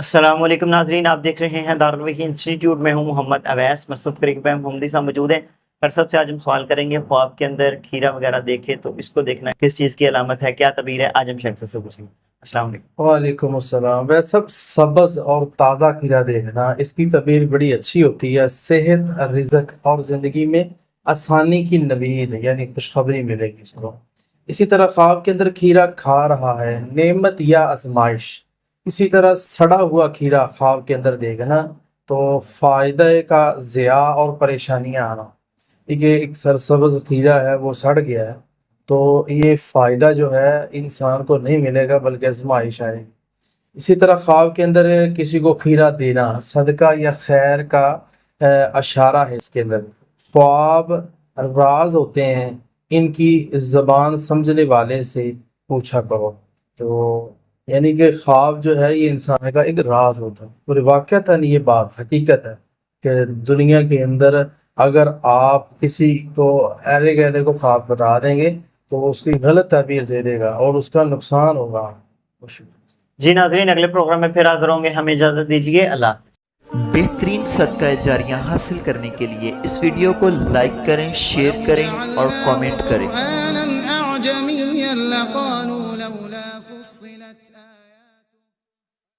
अस्सलाम वालेकुम नाजरीन, आप देख रहे हैं दारुल वही इंस्टीट्यूट में हूँ मोहम्मद अवैस। मरसद करीब मोहम्मदी साहब मौजूद हैं। फरसत से आज हम सवाल करेंगे, ख्वाब के अंदर खीरा वगैरह देखे तो इसको देखना किस चीज़ की अलामत है, क्या तबीर है, आज हम शख्स से पूछेंगे। अस्सलाम वालेकुम। वालेकुम अस्सलाम। वह सब सब्ज़ और ताज़ा खीरा देखना, इसकी तबीर बड़ी अच्छी होती है। सेहत, रिज़्क और ज़िंदगी में आसानी की नवीद यानी खुशखबरी मिलेगी इसको। इसी तरह ख्वाब के अंदर खीरा खा रहा है, नेमत या आजमाइश। इसी तरह सड़ा हुआ खीरा ख्वाब के अंदर देखना तो फ़ायदे का ज़िया और परेशानियाँ आना। देखिए, एक सरसब्ज़ खीरा है वो सड़ गया है, तो ये फ़ायदा जो है इंसान को नहीं मिलेगा बल्कि आज़माइश आएगी। इसी तरह ख्वाब के अंदर किसी को खीरा देना सदका या खैर का अशारा है। इसके अंदर ख्वाब राज होते हैं, इनकी ज़बान समझने वाले से पूछा करो। तो यानी कि ख्वाब जो है ये इंसान का एक राज होता है। और वाक़तन ये बात हकीकत है कि दुनिया के अंदर अगर आप किसी को अरे गहरे को ख्वाब बता देंगे तो उसकी गलत ताबीर दे देगा और उसका नुकसान होगा। जी नाजरीन, अगले प्रोग्राम में फिर हाज़िर होंगे। हमें इजाज़त दीजिए। अल्लाह। बेहतरीन सदका जारियां हासिल करने के लिए इस वीडियो को लाइक करें, शेयर करें और कमेंट करें।